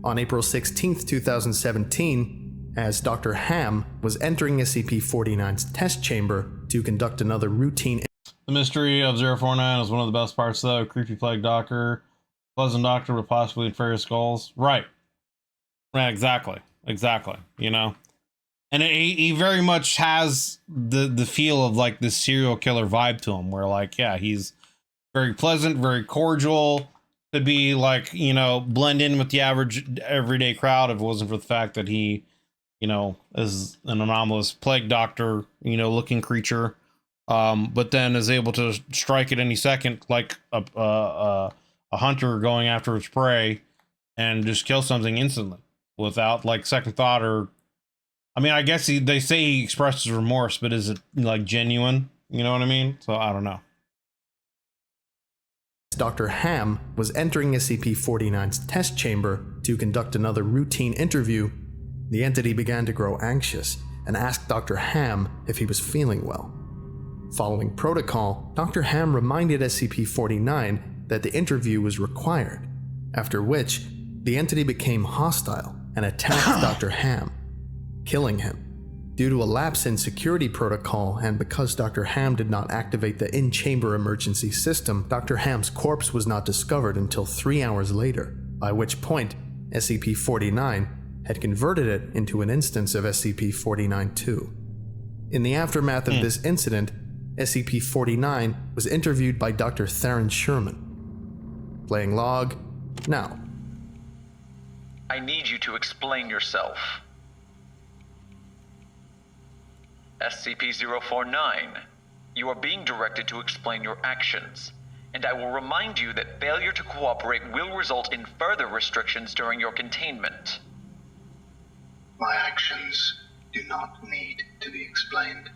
On April 16, 2017, as Dr. Ham was entering SCP-49's test chamber to conduct another routine. The mystery of 049 is one of the best parts, though. Creepy Plague Doctor, pleasant doctor with possibly inferior skulls. Right. Right, exactly. Exactly. You know? And he very much has the feel of like this serial killer vibe to him, where like, yeah, he's very pleasant, very cordial, to be like, you know, blend in with the average everyday crowd if it wasn't for the fact that he, you know, is an anomalous plague doctor, you know, looking creature, but then is able to strike at any second like a hunter going after its prey and just kill something instantly without like second thought. Or I mean, I guess they say he expresses remorse, but is it like genuine? You know what I mean? So I don't know. Dr. Ham was entering SCP-49's test chamber to conduct another routine interview, the entity began to grow anxious and asked Dr. Ham if he was feeling well. Following protocol, Dr. Ham reminded SCP-49 that the interview was required, after which the entity became hostile and attacked Dr. Ham, killing him. Due to a lapse in security protocol and because Dr. Ham did not activate the in-chamber emergency system, Dr. Ham's corpse was not discovered until 3 hours later, by which point SCP-49 had converted it into an instance of SCP-49-2. In the aftermath of this incident, SCP-49 was interviewed by Dr. Theron Sherman. Playing log, now. I need you to explain yourself. SCP-049, you are being directed to explain your actions, and I will remind you that failure to cooperate will result in further restrictions during your containment. My actions do not need to be explained.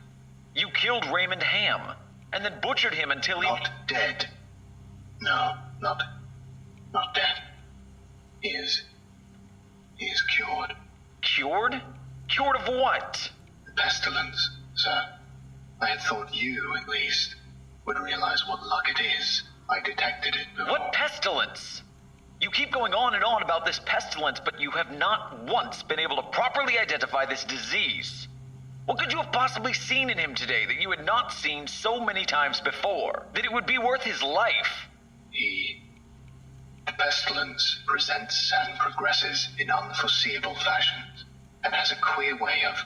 You killed Raymond Ham, and then butchered him until he... Not dead. No, not dead. He is cured. Cured? Cured of what? Pestilence, sir. I had thought you, at least, would realize what luck it is. I detected it before. What pestilence? You keep going on and on about this pestilence, but you have not once been able to properly identify this disease. What could you have possibly seen in him today that you had not seen so many times before, that it would be worth his life? The pestilence presents and progresses in unforeseeable fashions, and has a queer way of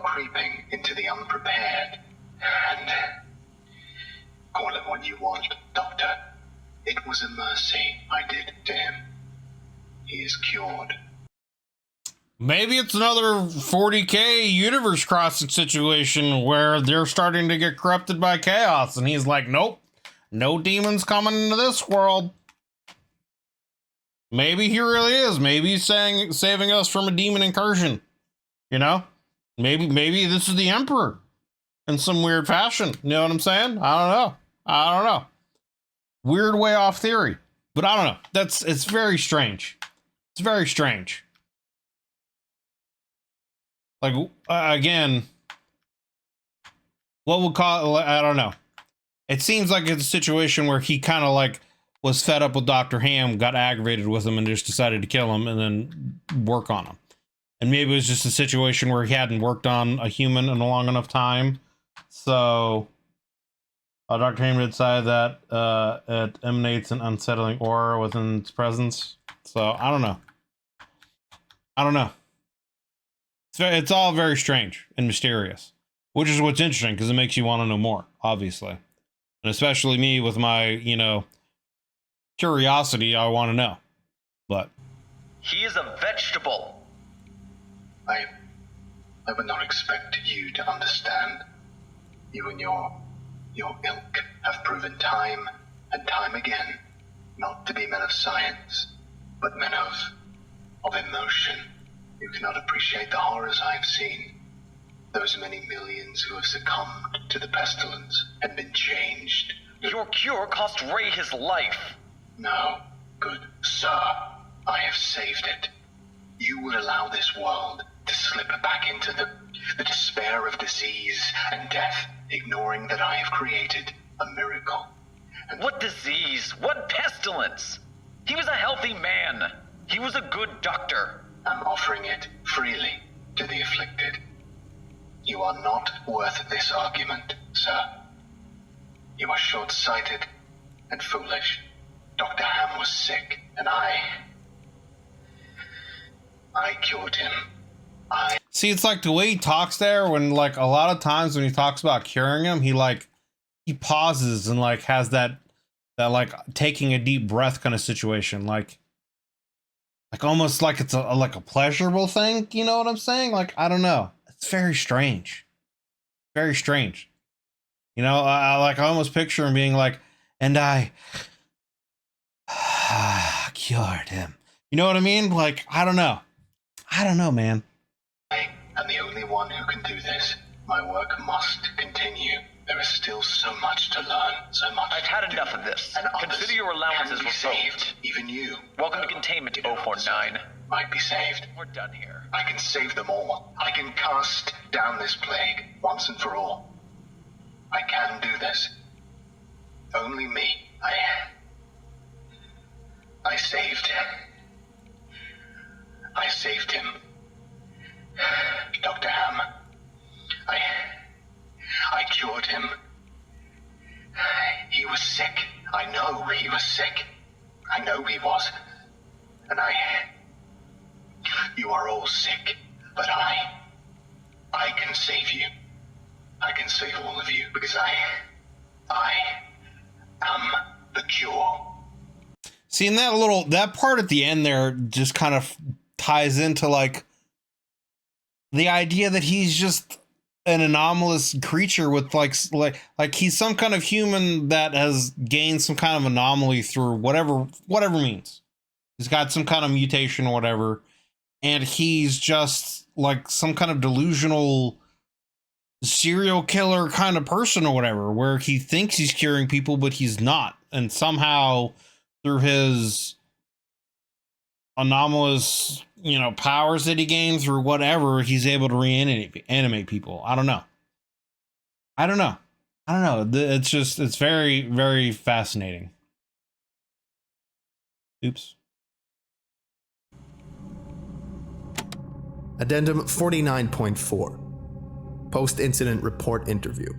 creeping into the unprepared. And call it what you want, Doctor. It was a mercy I did to him. He is cured. Maybe it's another 40K universe crossing situation where they're starting to get corrupted by chaos, and he's like, nope, no demons coming into this world. Maybe he really is. Maybe he's saving us from a demon incursion. You know? Maybe this is the Emperor in some weird fashion. You know what I'm saying? I don't know. Weird way off theory. But I don't know. It's very strange. It's very strange. Like, again, what we'll call, I don't know. It seems like it's a situation where he kind of like was fed up with Dr. Ham, got aggravated with him, and just decided to kill him and then work on him. And maybe it was just a situation where he hadn't worked on a human in a long enough time. So Dr. Ham decided that it emanates an unsettling aura within its presence. So I don't know. It's all very strange and mysterious, which is what's interesting because it makes you want to know more, obviously. And especially me with my, you know, curiosity, I want to know. But he is a vegetable. I would not expect you to understand. You and your ilk have proven time and time again not to be men of science, but men of emotion. You cannot appreciate the horrors I have seen. Those many millions who have succumbed to the pestilence and been changed. Your cure cost Ray his life. No, good sir. I have saved it. You would allow this world to slip back into the despair of disease and death, ignoring that I have created a miracle. And what disease? What pestilence? He was a healthy man. He was a good doctor. I'm offering it freely to the afflicted. You are not worth this argument, sir. You are short-sighted and foolish. Dr. Ham was sick, and I cured him. See, it's like the way he talks there, when like a lot of times when he talks about curing him, he pauses and like has that like taking a deep breath kind of situation, like almost like it's like a pleasurable thing. You know what I'm saying? Like, I don't know. It's very strange. Very strange. You know, I almost picture him being like, and I cured him. You know what I mean? Like, I don't know. I don't know, man. I am the only one who can do this. My work must continue. There is still so much to learn, so much. I've had enough of this. Consider your allowances revoked. Even you. Welcome to Containment 049. Might be saved. We're done here. I can save them all. I can cast down this plague once and for all. I can do this. Only me. I saved him. Dr. Ham. I cured him. He was sick. I know he was sick. I know he was. And you are all sick, but I can save you. I can save all of you because I am the cure. See, and that part at the end there just kind of ties into like the idea that he's just an anomalous creature with like he's some kind of human that has gained some kind of anomaly through whatever means. He's got some kind of mutation or whatever, and he's just like some kind of delusional serial killer kind of person or whatever, where he thinks he's curing people, but he's not. And somehow through his anomalous, powers that he gains or whatever, he's able to reanimate people. I don't know. It's very, very fascinating. Oops. Addendum 49.4 Post-Incident Report Interview.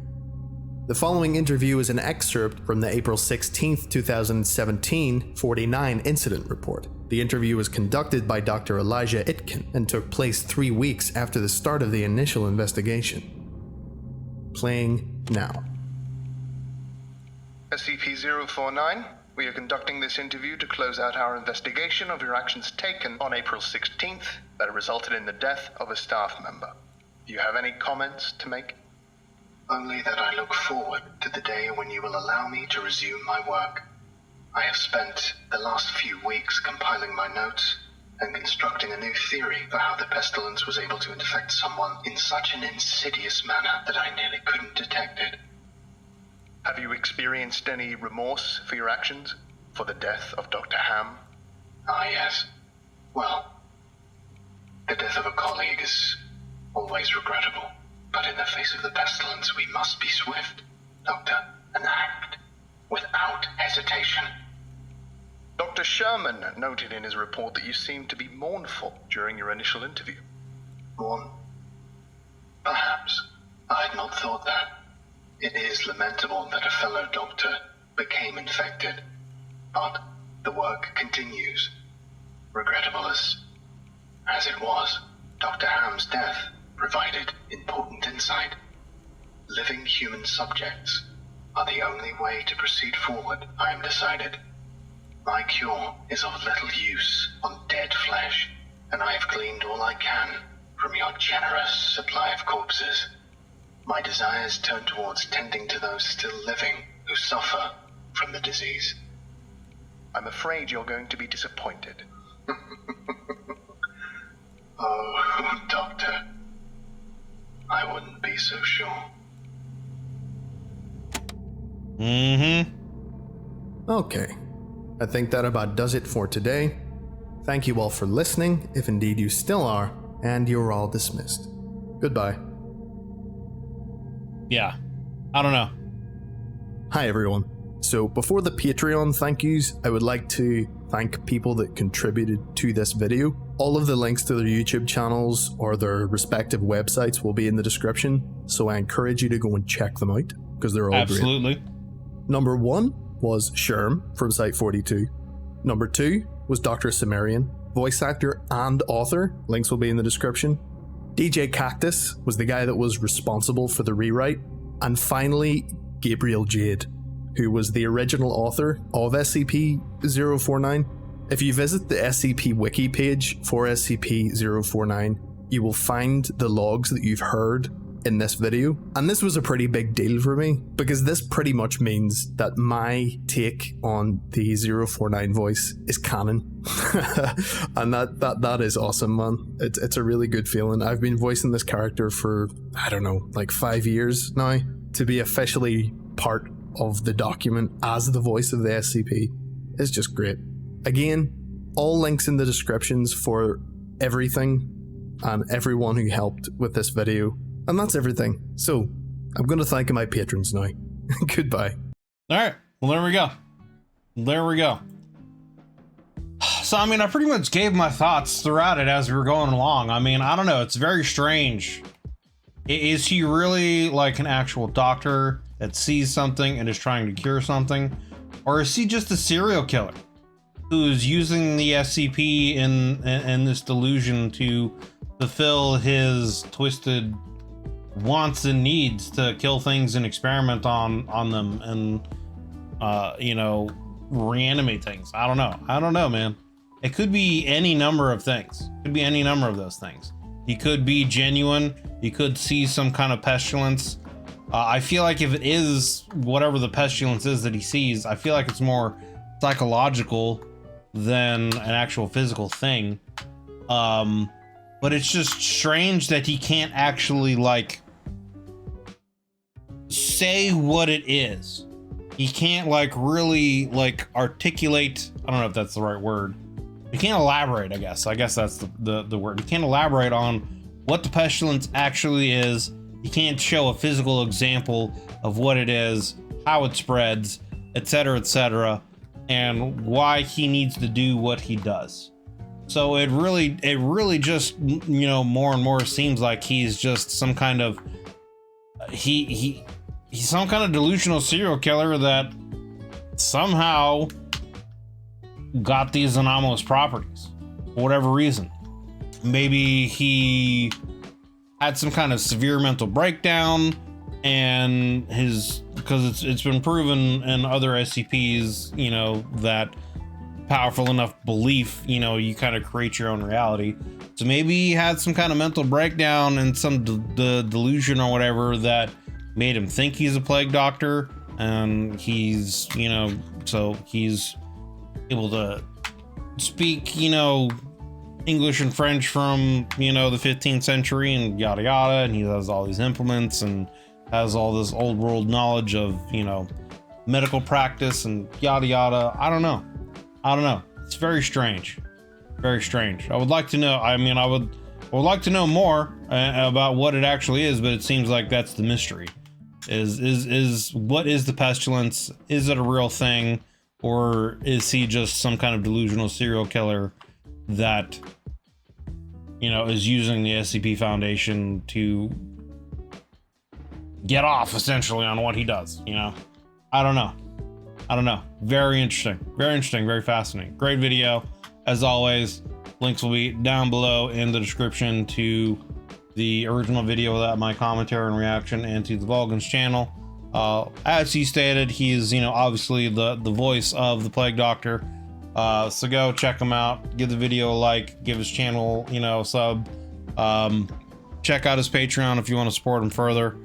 The following interview is an excerpt from the April 16, 2017 49 Incident Report. The interview was conducted by Dr. Elijah Itkin and took place 3 weeks after the start of the initial investigation. Playing now. SCP-049, we are conducting this interview to close out our investigation of your actions taken on April 16th that resulted in the death of a staff member. Do you have any comments to make? Only that I look forward to the day when you will allow me to resume my work. I have spent the last few weeks compiling my notes and constructing a new theory for how the pestilence was able to infect someone in such an insidious manner that I nearly couldn't detect it. Have you experienced any remorse for your actions? For the death of Dr. Ham? Ah, yes. Well, the death of a colleague is always regrettable. But in the face of the pestilence, we must be swift, Doctor, and act without hesitation. Dr. Sherman noted in his report that you seemed to be mournful during your initial interview. Mourn? Perhaps. I had not thought that. It is lamentable that a fellow doctor became infected, but the work continues. Regrettable as it was, Dr. Ham's death provided important insight. Living human subjects are the only way to proceed forward, I am decided. My cure is of little use on dead flesh, and I have gleaned all I can from your generous supply of corpses. My desires turn towards tending to those still living who suffer from the disease. I'm afraid you're going to be disappointed. Oh, Doctor. I wouldn't be so sure. Okay. I think that about does it for today. Thank you all for listening, if indeed you still are, and you're all dismissed. Goodbye. Yeah. I don't know. Hi everyone. So before the Patreon thank yous, I would like to thank people that contributed to this video. All of the links to their YouTube channels or their respective websites will be in the description, so I encourage you to go and check them out, because they're all Absolutely. great. Number 1 was Sherm from Site 42. Number 2 was Dr. Cimmerian, voice actor and author. Links will be in the description. DJ Cactus was the guy that was responsible for the rewrite. And finally, Gabriel Jade, who was the original author of SCP-049. If you visit the SCP wiki page for SCP-049, you will find the logs that you've heard in this video. And this was a pretty big deal for me, because this pretty much means that my take on the 049 voice is canon. And that is awesome, man. It's a really good feeling. I've been voicing this character for, I don't know, like 5 years now. To be officially part of the document as the voice of the SCP is just great. Again, all links in the descriptions for everything and everyone who helped with this video. And that's everything. So, I'm going to thank my patrons now. Goodbye. Alright, well there we go. There we go. So, I mean, I pretty much gave my thoughts throughout it as we were going along. I mean, I don't know, it's very strange. Is he really like an actual doctor that sees something and is trying to cure something? Or is he just a serial killer who's using the SCP in this delusion to fulfill his twisted wants and needs to kill things and experiment on them and you know, reanimate things? I don't know, man. It could be any number of things. It could be any number of those things. He could be genuine. He could see some kind of pestilence. I feel like if it is whatever the pestilence is that he sees, I feel like it's more psychological than an actual physical thing. But it's just strange that he can't actually like say what it is. He can't like really like articulate. I don't know if that's the right word. He can't elaborate, I guess. I guess that's the word. He can't elaborate on what the pestilence actually is. He can't show a physical example of what it is, how it spreads, etc., and why he needs to do what he does. So it really just, you know, more and more seems like he's just some kind of he's some kind of delusional serial killer that somehow got these anomalous properties for whatever reason. Maybe he had some kind of severe mental breakdown, and because it's been proven in other SCPs, you know, that powerful enough belief, you know, you kind of create your own reality. So maybe he had some kind of mental breakdown and some delusion or whatever that made him think he's a plague doctor, and he's, you know, so he's able to speak, you know, English and French from, you know, the 15th century and yada yada, and he has all these implements and has all this old world knowledge of, you know, medical practice and yada yada. I don't know. It's very strange. Very strange. I would like to know. I mean, I would like to know more about what it actually is, but it seems like that's the mystery. Is what is the pestilence? Is it a real thing? Or is he just some kind of delusional serial killer that, you know, is using the SCP Foundation to get off essentially on what he does, you know? I don't know. Very interesting, very fascinating. Great video. As always, links will be down below in the description to the original video without my commentary and reaction, and to the Volgun's channel. As he stated, he is, you know, obviously the voice of the Plague Doctor. So go check him out, give the video a like, give his channel, you know, a sub. Check out his Patreon if you want to support him further.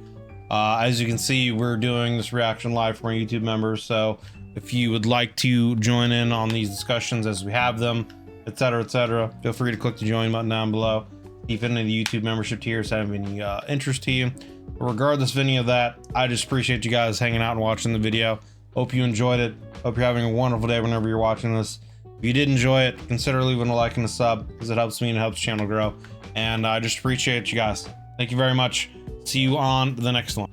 As you can see, we're doing this reaction live for our YouTube members, so if you would like to join in on these discussions as we have them, etc., feel free to click the join button down below. If any of the YouTube membership tiers have any interest to you. But regardless of any of that, I just appreciate you guys hanging out and watching the video. Hope you enjoyed it. Hope you're having a wonderful day whenever you're watching this. If you did enjoy it, consider leaving a like and a sub, because it helps me and it helps the channel grow. And I just appreciate you guys. Thank you very much. See you on the next one.